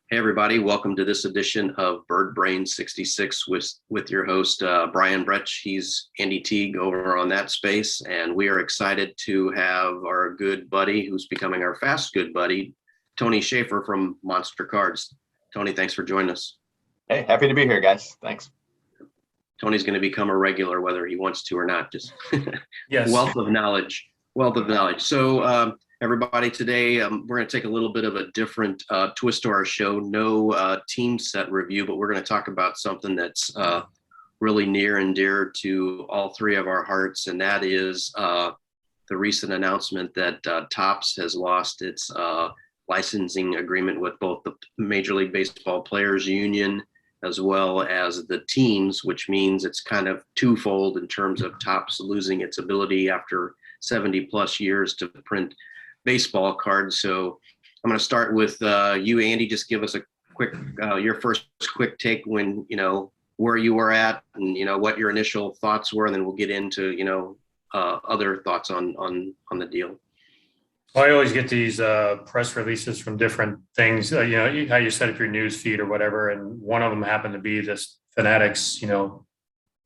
Hey everybody, welcome to this edition of Bird Brain 66 with your host Brian Bretsch. He's Andy Teague over on that space, and we are excited to have our good buddy, who's becoming our fast good buddy, Tony Shaffer from Monster Cards. Tony, thanks for joining us. Hey, happy to be here, guys. Thanks. Tony's going to become a regular whether he wants to or not. Just Yes. Wealth of knowledge. So everybody, today we're going to take a little bit of a different twist to our show. No team set review, but we're going to talk about something that's really near and dear to all three of our hearts, and that is the recent announcement that Topps has lost its licensing agreement with both the Major League Baseball Players Union as well as the teams, which means it's kind of twofold in terms of Topps losing its ability after 70 plus years to print baseball cards. So I'm going to start with you, Andy. Just give us a quick, your first quick take when, where you were at and, what your initial thoughts were, and then we'll get into, other thoughts on the deal. Well, I always get these press releases from different things, how you set up your news feed or whatever. And one of them happened to be this Fanatics,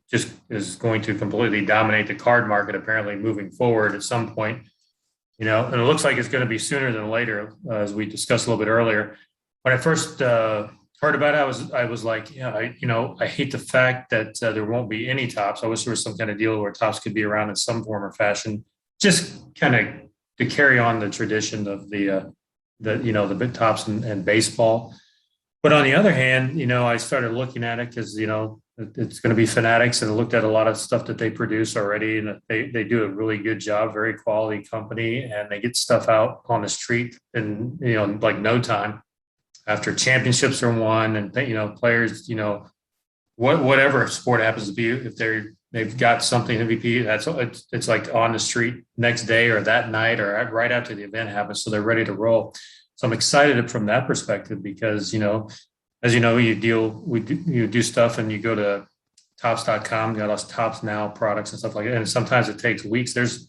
just is going to completely dominate the card market, apparently moving forward at some point, and it looks like it's going to be sooner than later, as we discussed a little bit earlier. When I first heard about it, I was like, I hate the fact that there won't be any Topps. I wish there was some kind of deal where Topps could be around in some form or fashion, just kind of to carry on the tradition of the big Topps and baseball. But on the other hand, I started looking at it because, it's going to be Fanatics, and I looked at a lot of stuff that they produce already, and they do a really good job, very quality company, and they get stuff out on the street in, like no time after championships are won, and, players, whatever sport happens to be, if they've got something MVP, it's like on the street next day or that night or right after the event happens. So they're ready to roll. So I'm excited from that perspective because, as you know, you do stuff and you go to Topps.com, you got us Topps Now products and stuff like that. And sometimes it takes weeks. Matter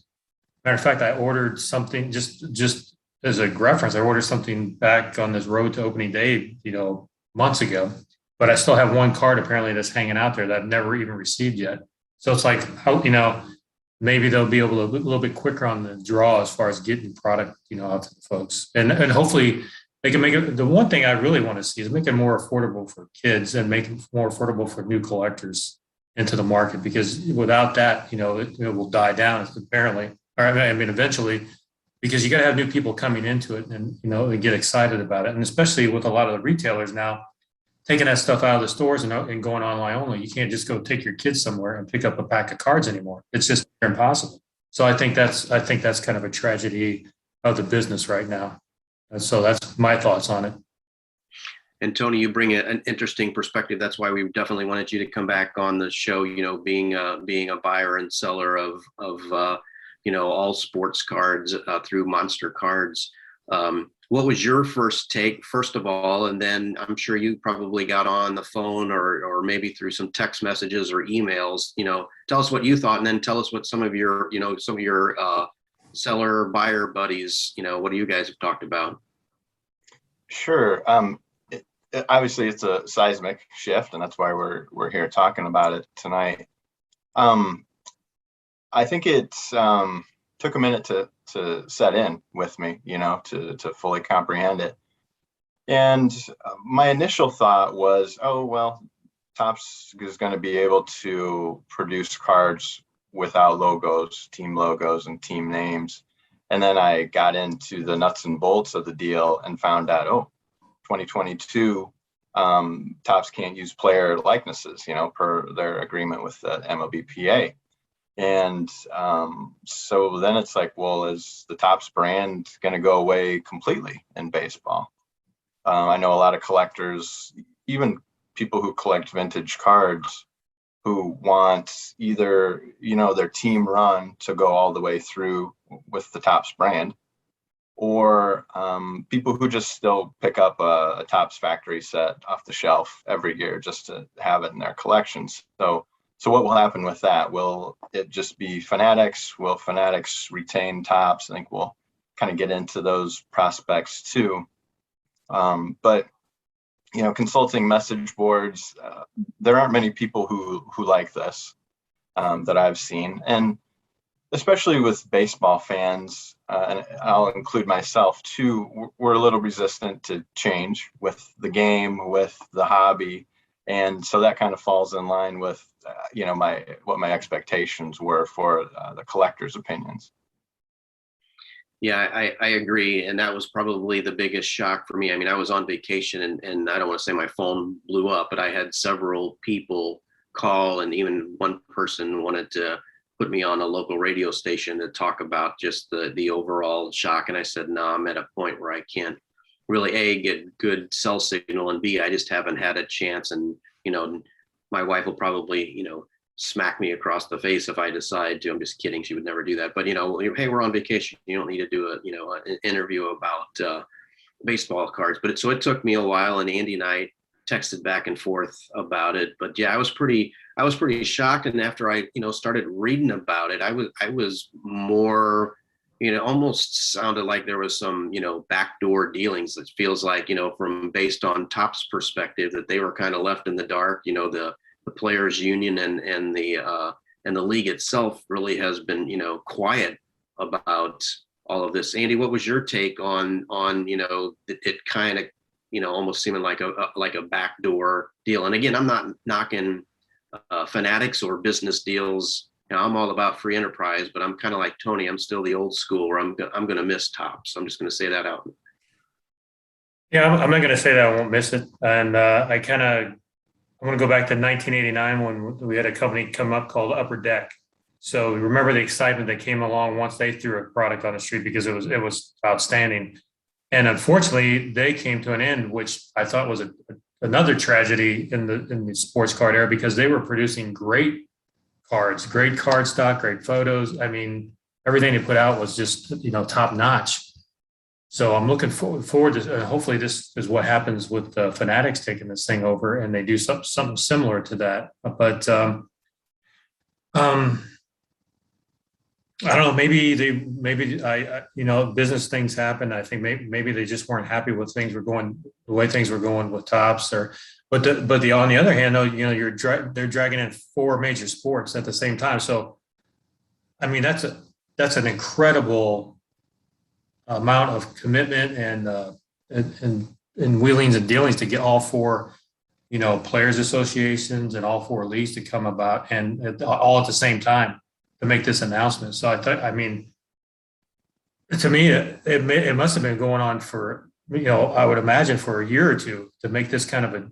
of fact, I ordered something just as a reference. I ordered something back on this road to opening day, months ago, but I still have one card apparently that's hanging out there that I've never even received yet. So it's like, maybe they'll be able to a little bit quicker on the draw as far as getting product, out to the folks. And hopefully they can make it. The one thing I really want to see is make it more affordable for kids and make it more affordable for new collectors into the market, because without that, it will die down apparently. Or eventually, because you got to have new people coming into it and, they get excited about it. And especially with a lot of the retailers now taking that stuff out of the stores and going online only. You can't just go take your kids somewhere and pick up a pack of cards anymore. It's just impossible. So I think that's kind of a tragedy of the business right now. And so that's my thoughts on it. And Tony, you bring an interesting perspective. That's why we definitely wanted you to come back on the show. Being a buyer and seller of all sports cards through Monster Cards. What was your first take, first of all? And then I'm sure you probably got on the phone or maybe through some text messages or emails. Tell us what you thought, and then tell us what some of your seller buyer buddies, what do you guys have talked about? Sure. Obviously, it's a seismic shift, and that's why we're here talking about it tonight. I think it took a minute to set in with me, to fully comprehend it. And my initial thought was, oh, well, Topps is going to be able to produce cards without logos, team logos and team names. And then I got into the nuts and bolts of the deal and found out, 2022, Topps can't use player likenesses, per their agreement with the MLBPA. And so then it's like, well, is the Topps brand going to go away completely in baseball? I know a lot of collectors, even people who collect vintage cards, who want either, their team run to go all the way through with the Topps brand, or people who just still pick up a Topps factory set off the shelf every year just to have it in their collections. So what will happen with that? Will it just be Fanatics? Will Fanatics retain Topps? I think we'll kind of get into those prospects too. But consulting message boards, there aren't many people who like this that I've seen, and especially with baseball fans, and I'll include myself too, we're a little resistant to change with the game, with the hobby. And so that kind of falls in line with, what my expectations were for the collector's opinions. Yeah, I agree. And that was probably the biggest shock for me. I mean, I was on vacation and I don't want to say my phone blew up, but I had several people call, and even one person wanted to put me on a local radio station to talk about just the overall shock. And I said, no, I'm at a point where I can't really A, get good cell signal, and B, I just haven't had a chance. And, my wife will probably, smack me across the face if I decide to. I'm just kidding. She would never do that. But, hey, we're on vacation. You don't need to do an interview about baseball cards. But so it took me a while, and Andy and I texted back and forth about it. But yeah, I was pretty shocked. And after I, started reading about it, I was more, almost sounded like there was some, backdoor dealings. It feels like, from based on Topps perspective, that they were kind of left in the dark. The players union and the league itself really has been, quiet about all of this. Andy, what was your take on it kind of, almost seeming like a backdoor deal? And again, I'm not knocking Fanatics or business deals. I'm all about free enterprise, but I'm kind of like Tony. I'm still the old school where I'm going to miss Topps. I'm just going to say that out. Yeah, I'm not going to say that I won't miss it. And I'm going to go back to 1989 when we had a company come up called Upper Deck. So remember the excitement that came along once they threw a product on the street, because it was outstanding. And unfortunately, they came to an end, which I thought was another tragedy in the sports card era, because they were producing great cards, great card stock, great photos. I mean, everything they put out was just, top notch. So I'm looking forward to, hopefully this is what happens with Fanatics taking this thing over, and they do something similar to that. But I don't know. Maybe business things happen. I think maybe they just weren't happy with the way things were going with Topps. But on the other hand, though, they're dragging in 4 major sports at the same time. So, I mean, that's an incredible amount of commitment and wheelings and dealings to get all 4, players associations and all 4 leagues to come about, and all at the same time to make this announcement. So to me, it must have been going on for, I would imagine for a year or two to make this kind of a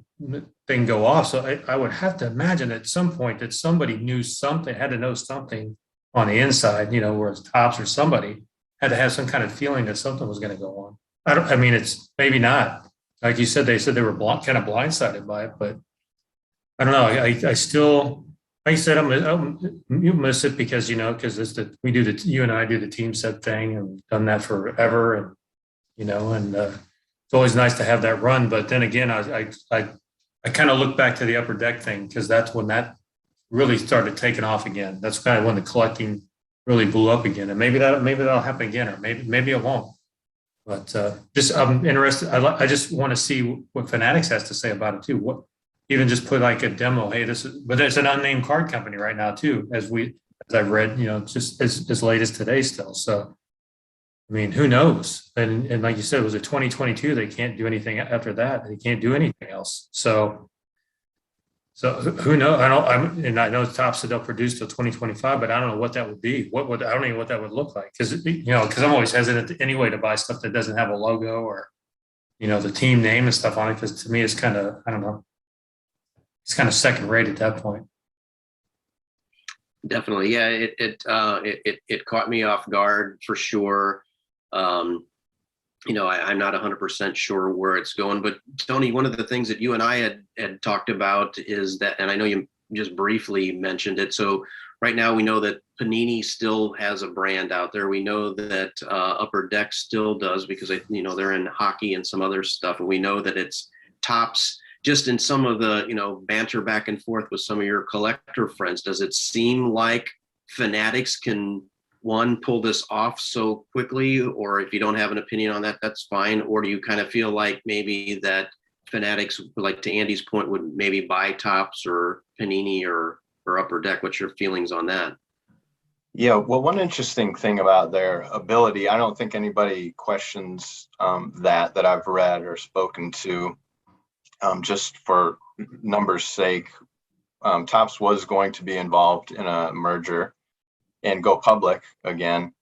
thing go off. So I would have to imagine at some point that somebody knew something, had to know something on the inside, whereas Topps or somebody had to have some kind of feeling that something was going to go on. It's maybe not. Like you said, they said they were kind of blindsided by it, but I don't know. I still, like you said, you miss it because, because you and I do the team set thing, and done that forever. And, it's always nice to have that run. But then again, I kind of look back to the Upper Deck thing, because that's when that really started taking off again. That's kind of when the collecting really blew up again. And maybe that'll happen again, or maybe it won't. But I'm interested. I just want to see what Fanatics has to say about it too. Even just put like a demo. Hey, but there's an unnamed card company right now too, as I've read, just as late as today still. So, I mean, who knows? And like you said, it was a 2022. They can't do anything after that. They can't do anything else. So who knows? I know Topps said they'll produce till 2025, but I don't know what that would be. I don't even know what that would look like, because I'm always hesitant anyway to buy stuff that doesn't have a logo or the team name and stuff on it, because to me it's kind of, I don't know, it's kind of second rate at that point. Definitely, yeah. It caught me off guard for sure. I'm not 100% sure where it's going, but Tony, one of the things that you and I had talked about is that, and I know you just briefly mentioned it. So right now we know that Panini still has a brand out there. We know that Upper Deck still does, because they're in hockey and some other stuff. And we know that it's Topps. Just in some of the, banter back and forth with some of your collector friends, does it seem like Fanatics can, one, pull this off so quickly? Or if you don't have an opinion on that, that's fine. Or do you kind of feel like maybe that Fanatics, like to Andy's point, would maybe buy Topps or Panini or Upper Deck. What's your feelings on that? Yeah, well, one interesting thing about their ability, I don't think anybody questions that I've read or spoken to. Just for numbers' sake, Topps was going to be involved in a merger and go public again,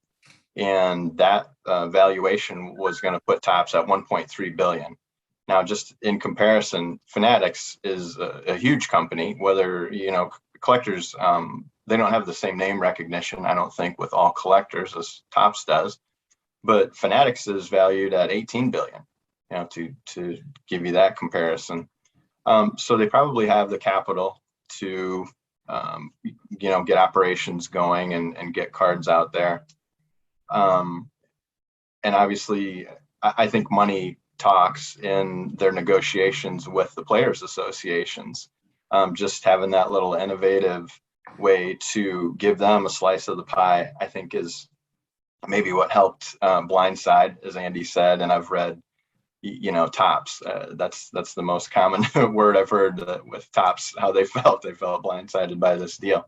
and that valuation was going to put Topps at 1.3 billion. Now, just in comparison, Fanatics is a huge company. Whether collectors, they don't have the same name recognition, I don't think, with all collectors as Topps does, but Fanatics is valued at 18 billion. To give you that comparison. So they probably have the capital to, get operations going and get cards out there. And obviously, I think money talks in their negotiations with the players' associations. Just having that little innovative way to give them a slice of the pie, I think, is maybe what helped blindside, as Andy said, and I've read Topps. That's the most common word I've heard with Topps, how they felt blindsided by this deal.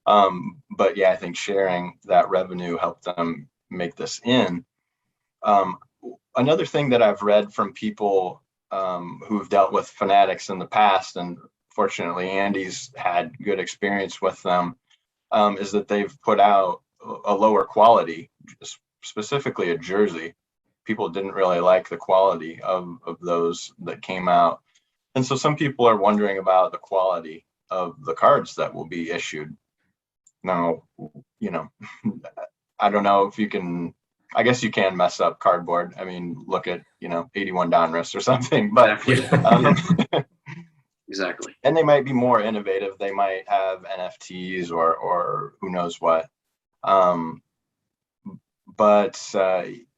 But yeah, I think sharing that revenue helped them make this in. Another thing that I've read from people who've dealt with Fanatics in the past, and fortunately Andy's had good experience with them, is that they've put out a lower quality, specifically a jersey. People didn't really like the quality of those that came out. And so some people are wondering about the quality of the cards that will be issued. Now, I don't know if you can, I guess you can mess up cardboard. I mean, look at, 81 Donruss or something, but Exactly. And they might be more innovative. They might have NFTs or who knows what.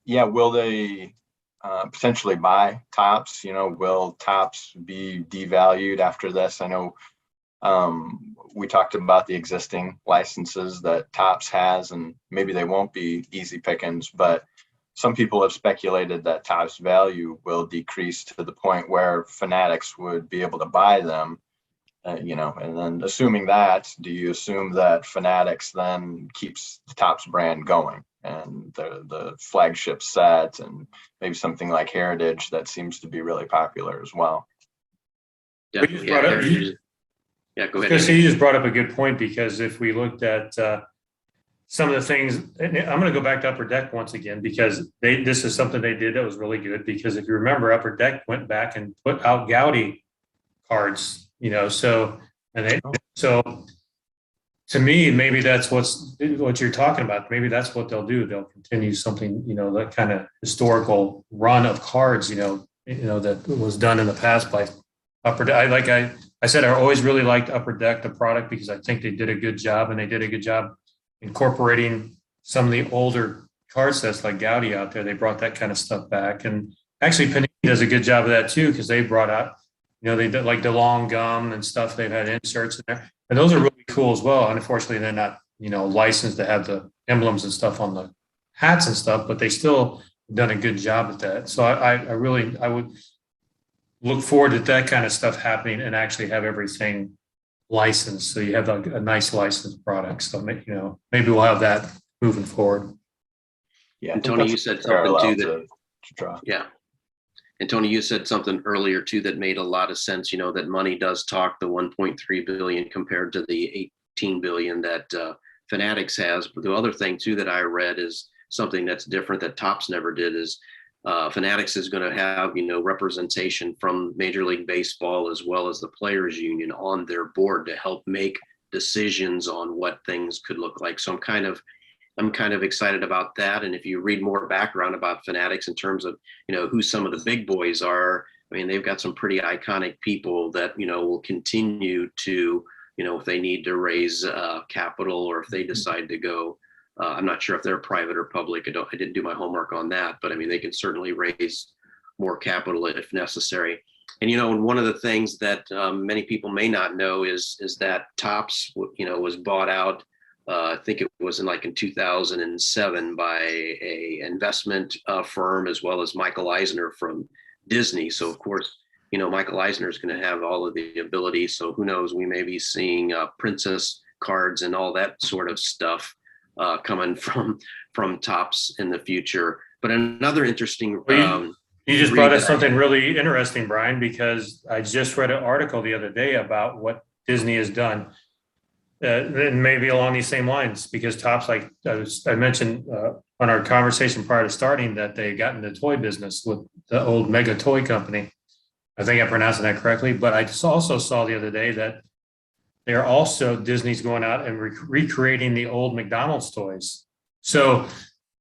Yeah, will they potentially buy Topps? Will Topps be devalued after this? I know we talked about the existing licenses that Topps has, and maybe they won't be easy pickings, but some people have speculated that Topps value will decrease to the point where Fanatics would be able to buy them. And then assuming that, do you assume that Fanatics then keeps the Topps brand going and the flagship set and maybe something like Heritage that seems to be really popular as well? Definitely. Yeah, go ahead. Because he just brought up a good point, because if we looked at some of the things, and I'm going to go back to Upper Deck once again, because this is something they did that was really good. Because if you remember, Upper Deck went back and put out Gaudi cards, so to me, maybe that's what you're talking about. Maybe that's what they'll do. They'll continue something, that kind of historical run of cards, that was done in the past by Upper Deck. I said, I always really liked Upper Deck, the product, because I think they did a good job, and they did a good job incorporating some of the older card sets like Gaudi out there. They brought that kind of stuff back. And actually Panini does a good job of that too, because they brought out, they did like the long gum and stuff. They've had inserts in there, and those are really cool as well. Unfortunately, they're not, licensed to have the emblems and stuff on the hats and stuff, but they still done a good job at that. So I would look forward to that kind of stuff happening and actually have everything licensed. So you have a nice licensed product. So, maybe we'll have that moving forward. Yeah. And Tony, you said something too to draw. Yeah. And Tony, you said something earlier too that made a lot of sense, that money does talk, the 1.3 billion compared to the 18 billion that Fanatics has. But the other thing too that I read is something that's different that Topps never did is Fanatics is going to have, representation from Major League Baseball as well as the Players Union on their board to help make decisions on what things could look like. So I'm kind of excited about that. And if you read more background about Fanatics in terms of, who some of the big boys are, I mean, they've got some pretty iconic people that, will continue to, if they need to raise capital or if they decide to go, I'm not sure if they're private or public. I didn't do my homework on that, but I mean, they can certainly raise more capital if necessary. And, one of the things that many people may not know is that Topps, was bought out. I think it was in 2007 by a investment firm, as well as Michael Eisner from Disney. So of course, Michael Eisner is going to have all of the ability. So who knows, we may be seeing princess cards and all that sort of stuff coming from Topps in the future. But another interesting you just brought up something really interesting, Brian, because I just read an article the other day about what Disney has done. And maybe along these same lines, because Topps, like I mentioned on our conversation prior to starting, that they got into the toy business with the old Mega Toy Company. I think I'm pronouncing that correctly, but I also saw the other day that they're also, Disney's going out and recreating the old McDonald's toys. So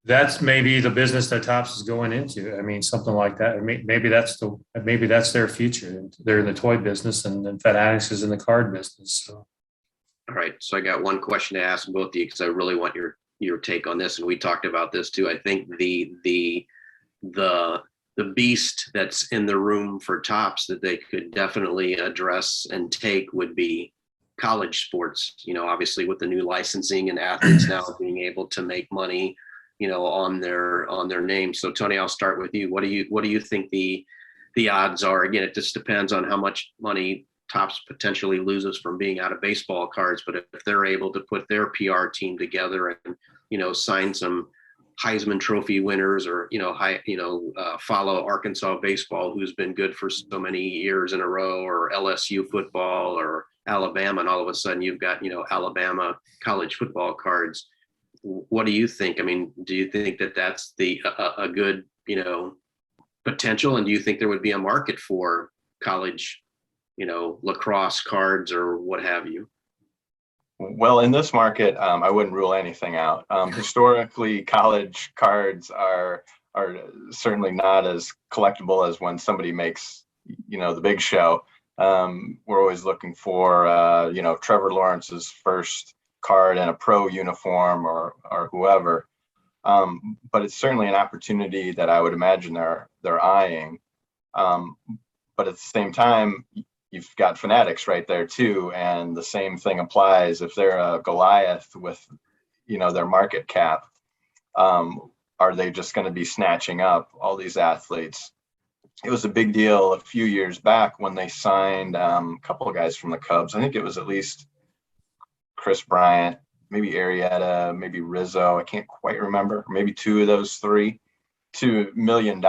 that's maybe the business that Topps is going into. I mean, something like that. Maybe that's their future. They're in the toy business, and then Fanatics is in the card business. So. All right. So I got one question to ask both of you, because I really want your take on this. And we talked about this too. I think the beast that's in the room for Topps that they could definitely address and take would be college sports. Obviously with the new licensing and athletes now being able to make money, on their name. So Tony, I'll start with you. What do you think the odds are? Again, it just depends on how much money Topps potentially loses from being out of baseball cards, but if they're able to put their PR team together and sign some Heisman Trophy winners, or follow Arkansas baseball, who's been good for so many years in a row, or LSU football, or Alabama, and all of a sudden you've got Alabama college football cards. What do you think? I mean, do you think that that's a good potential, and do you think there would be a market for college lacrosse cards or what have you? Well, in this market, I wouldn't rule anything out. Historically, college cards are certainly not as collectible as when somebody makes, the big show. We're always looking for, Trevor Lawrence's first card in a pro uniform or whoever. But it's certainly an opportunity that I would imagine they're eyeing. But at the same time, you've got Fanatics right there too, and the same thing applies. If they're a Goliath with, their market cap, are they just going to be snatching up all these athletes? It was a big deal a few years back when they signed a couple of guys from the Cubs. I think it was at least Chris Bryant, maybe Arrieta, maybe Rizzo. I can't quite remember. Maybe two of those three, $2 million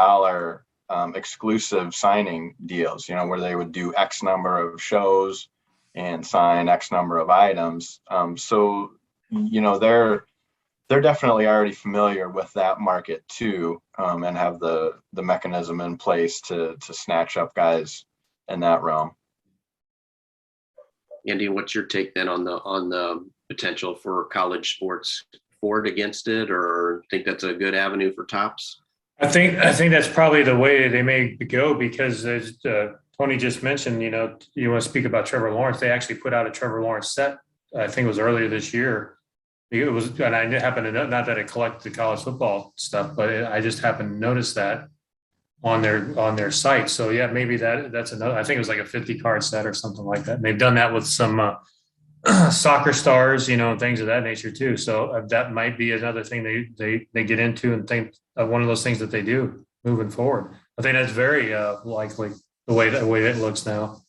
exclusive signing deals, where they would do X number of shows and sign X number of items. So, they're definitely already familiar with that market too, and have the mechanism in place to snatch up guys in that realm. Andy, what's your take then on the potential for college sports? For it, against it, or think that's a good avenue for Topps? I think that's probably the way they may go, because as Tony just mentioned, you want to speak about Trevor Lawrence. They actually put out a Trevor Lawrence set. I think it was earlier this year. It was, and I happened to know, not that I collect the college football stuff, but I just happened to notice that on their site. So yeah, maybe that's another. I think it was like a 50 card set or something like that. And they've done that with some soccer stars, things of that nature too. So that might be another thing they get into, and think one of those things that they do moving forward. I think that's very likely the way it looks now.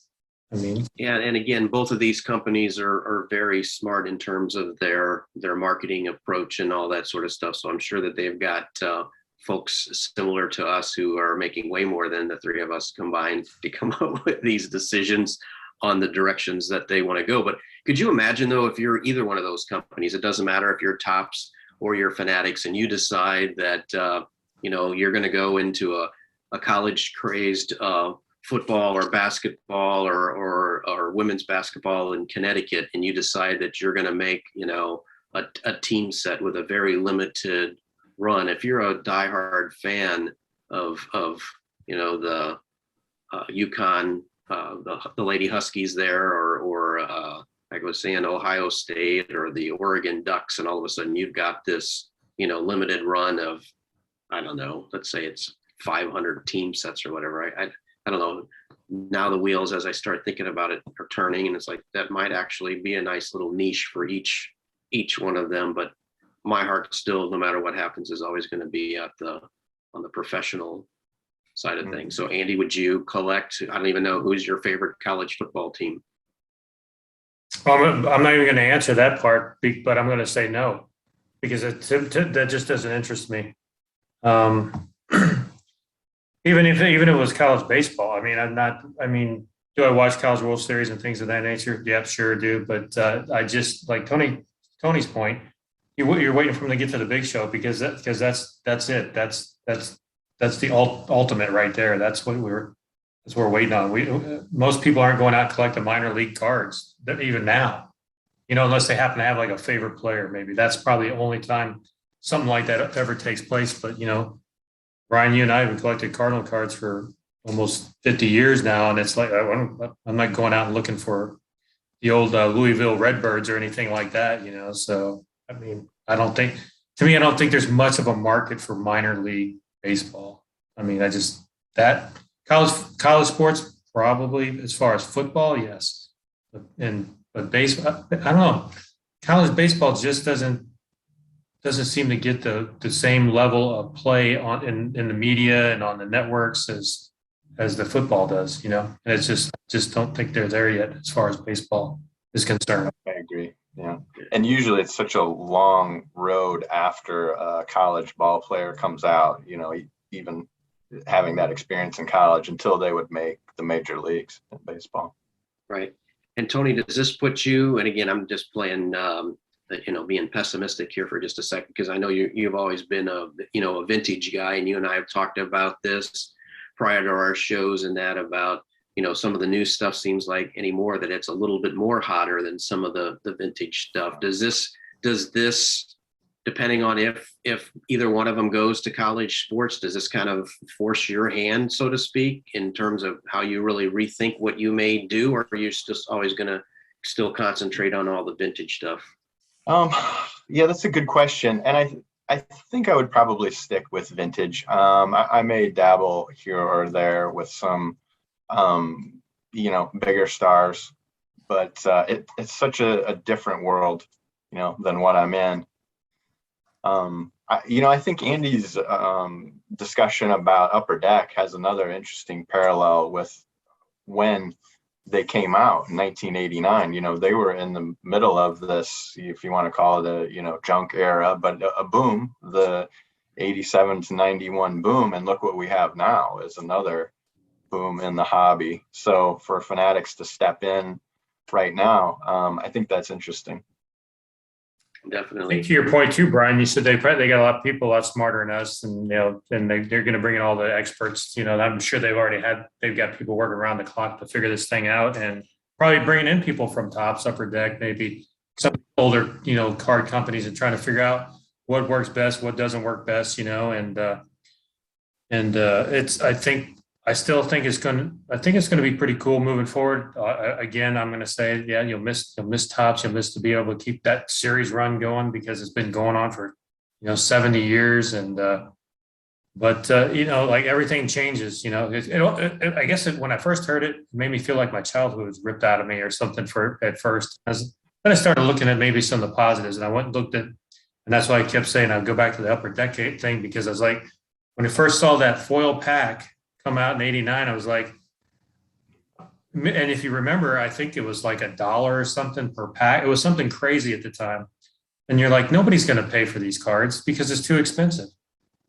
I mean, yeah, and again, both of these companies are very smart in terms of their marketing approach and all that sort of stuff. So I'm sure that they've got folks similar to us who are making way more than the three of us combined to come up with these decisions on the directions that they want to go. But could you imagine though, if you're either one of those companies, it doesn't matter if you're Topps or you're Fanatics, and you decide that you're going to go into a college crazed football or basketball or women's basketball in Connecticut, and you decide that you're going to make a team set with a very limited run. If you're a diehard fan of the UConn, the Lady Huskies there, or like I was saying, Ohio State or the Oregon Ducks, and all of a sudden you've got this limited run of, I don't know, let's say it's 500 team sets or whatever. I don't know. Now the wheels, as I start thinking about it, are turning, and it's like that might actually be a nice little niche for each one of them. But my heart still, no matter what happens, is always going to be on the professional side of things. So Andy, would you collect? I don't even know, who's your favorite college football team? I'm not even going to answer that part, but I'm going to say no, because that just doesn't interest me. Even if it was college baseball, I mean, do I watch College World Series and things of that nature? Yep, sure do. But I just, like Tony's point, you're waiting for him to get to the big show, because that's it. That's the ultimate right there. That's what we're waiting on. Most people aren't going out and collecting minor league cards even now, unless they happen to have like a favorite player. Maybe that's probably the only time something like that ever takes place. But Ryan, you and I have collected Cardinal cards for almost 50 years now, and it's like I'm not going out and looking for the old Louisville Redbirds or anything like that. So I mean, I don't think there's much of a market for minor league baseball. I mean, that college sports probably, as far as football, yes, but baseball, I don't know. College baseball just doesn't seem to get the same level of play in the media and on the networks as the football does, and it's just don't think they're there yet as far as baseball is concerned. I agree. Yeah. And usually it's such a long road after a college ball player comes out, even having that experience in college until they would make the major leagues in baseball. Right. And Tony, does this put you, and again, I'm just playing, being pessimistic here for just a second, because I know you've always been a vintage guy, and you and I have talked about this prior to our shows, and that about, some of the new stuff seems like anymore that it's a little bit more hotter than some of the vintage stuff. Does this, depending on if either one of them goes to college sports, does this kind of force your hand, so to speak, in terms of how you really rethink what you may do, or are you just always going to still concentrate on all the vintage stuff? Yeah, that's a good question. And I think I would probably stick with vintage. I may dabble here or there with some, bigger stars, but it's such a different world, than what I'm in. I think Andy's discussion about Upper Deck has another interesting parallel with when they came out in 1989. They were in the middle of this, if you want to call it a, junk era, but a boom, the 87 to 91 boom. And look what we have now is another boom in the hobby. So for Fanatics to step in right now, I think that's interesting. Definitely. I think to your point too, Brian, you said they got a lot of people a lot smarter than us, and and they're going to bring in all the experts. I'm sure they've got people working around the clock to figure this thing out, and probably bringing in people from Topps, Upper Deck, maybe some older card companies, and trying to figure out what works best, what doesn't work best, it's I think it's going to be pretty cool moving forward. Again, I'm going to say, yeah, you'll miss Topps. You'll miss to be able to keep that series run going, because it's been going on for 70 years. And but like everything changes. I guess when I first heard it, it made me feel like my childhood was ripped out of me or something at first. Then I started looking at maybe some of the positives, and I went and looked at, and that's why I kept saying I'd go back to the Upper Deck thing, because I was like, when I first saw that foil pack come out in 89, I was like, and if you remember, I think it was like $1 or something per pack. It was something crazy at the time. And you're like, nobody's going to pay for these cards because it's too expensive.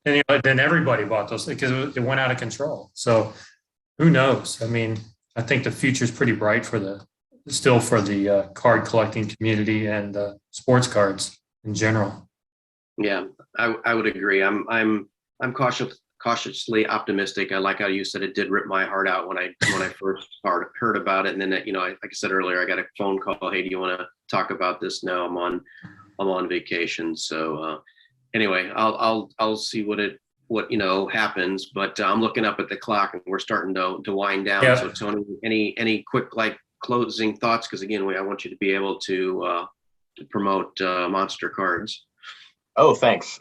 And then everybody bought those because it went out of control. So who knows? I mean, I think the future is pretty bright for the card collecting community and sports cards in general. Yeah, I would agree. I'm cautiously optimistic. I like how you said it did rip my heart out when I first heard about it, and then like I said earlier, I got a phone call. Hey, do you want to talk about this now? I'm on vacation, so anyway, I'll see what happens. But I'm looking up at the clock, and we're starting to wind down. Yeah. So Tony, any quick closing thoughts? Because again, I want you to be able to promote Monster Cards. Oh, thanks.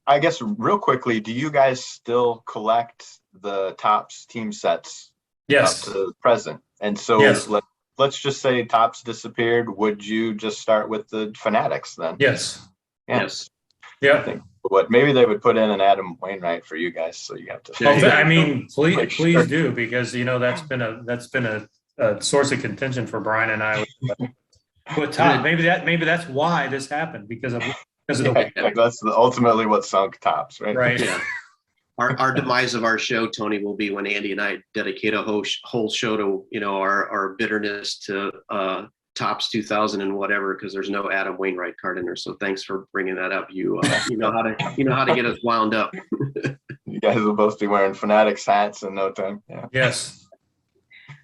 I guess real quickly, do you guys still collect the Topps team sets? Yes. Up to the present? And so yes. Let's just say Topps disappeared. Would you just start with the Fanatics then? Yes. Yeah. Yes. Yeah. What maybe they would put in an Adam Wainwright for you guys, so you have to. Well, I mean, Make please sure. do, because that's been a source of contention for Brian and I with Top. Maybe that's why this happened, because of the That's ultimately what sunk Tops, right? right. Yeah. Our demise of our show, Tony, will be when Andy and I dedicate a whole show to, our bitterness to Tops 2000 and whatever, because there's no Adam Wainwright card in there. So thanks for bringing that up. You know how to get us wound up. You guys will both be wearing Fanatics hats in no time. Yeah. Yes.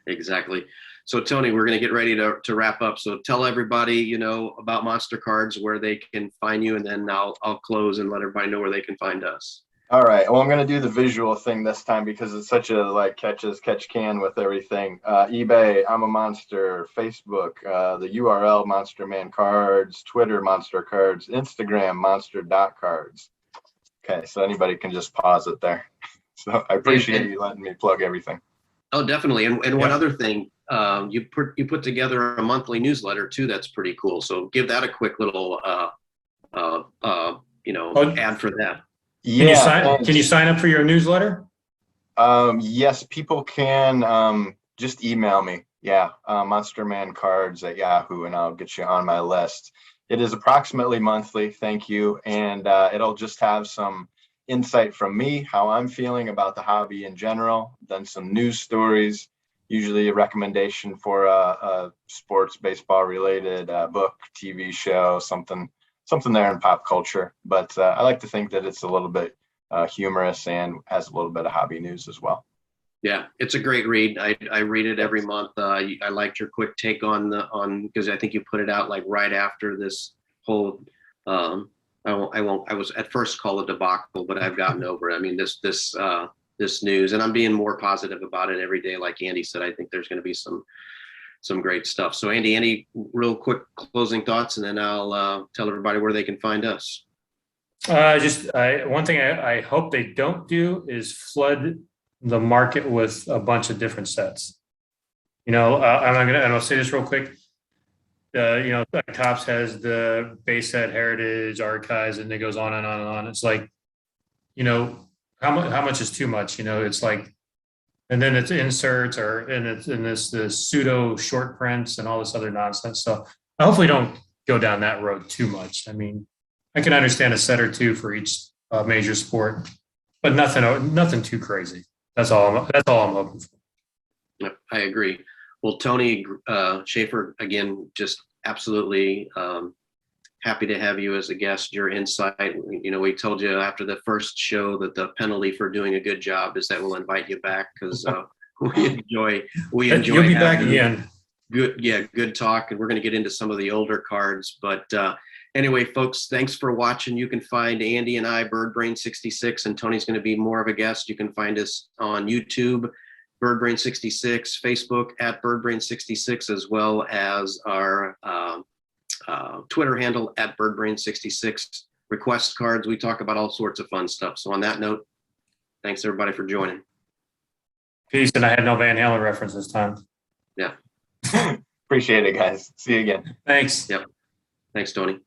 Exactly. So Tony, we're going to get ready to wrap up. So tell everybody, about Monster Cards, where they can find you, and then I'll close and let everybody know where they can find us. All right. Well, I'm going to do the visual thing this time because it's such a catch can with everything. eBay, I'm a Monster. Facebook, the URL Monster Man Cards. Twitter, Monster Cards. Instagram, Monster.cards. Okay, so anybody can just pause it there. So I appreciate you letting me plug everything. Oh, definitely. And one other thing, you put together a monthly newsletter too. That's pretty cool. So give that a quick little ad for that. Yeah. Can you sign up for your newsletter? Yes, people can just email me. Yeah, monstermancards@yahoo, and I'll get you on my list. It is approximately monthly. Thank you. And it'll just have some insight from me, how I'm feeling about the hobby in general, then some news stories, usually a recommendation for a sports, baseball related book, TV show, something there in pop culture. But I like to think that it's a little bit humorous and has a little bit of hobby news as well. Yeah, it's a great read. I read it every month. I liked your quick take on because I think you put it out like right after this whole I was at first called a debacle, but I've gotten over it. I mean, this news, and I'm being more positive about it every day. Like Andy said, I think there's going to be some great stuff. So Andy, any real quick closing thoughts, and then I'll tell everybody where they can find us. One thing I hope they don't do is flood the market with a bunch of different sets. And I'll say this real quick. Topps has the base set, heritage, archives, and it goes on and on and on. It's like, how much is too much? It's like, and then it's inserts and this pseudo short prints and all this other nonsense. So I hopefully don't go down that road too much. I mean, I can understand a set or two for each major sport, but nothing too crazy. That's all I'm hoping for. Yep, I agree. Well, Tony Shaffer, again, just absolutely happy to have you as a guest. Your insight, we told you after the first show that the penalty for doing a good job is that we'll invite you back because we enjoy. You'll be back again. Good talk, and we're going to get into some of the older cards. But anyway, folks, thanks for watching. You can find Andy and I, BirdBrain66, and Tony's going to be more of a guest. You can find us on YouTube, BirdBrain66, Facebook at BirdBrain66, as well as our Twitter handle at BirdBrain66. Request cards. We talk about all sorts of fun stuff. So on that note, thanks everybody for joining. Peace. And I had no Van Halen reference this time. Yeah. Appreciate it, guys. See you again. Thanks. Yep. Thanks, Tony.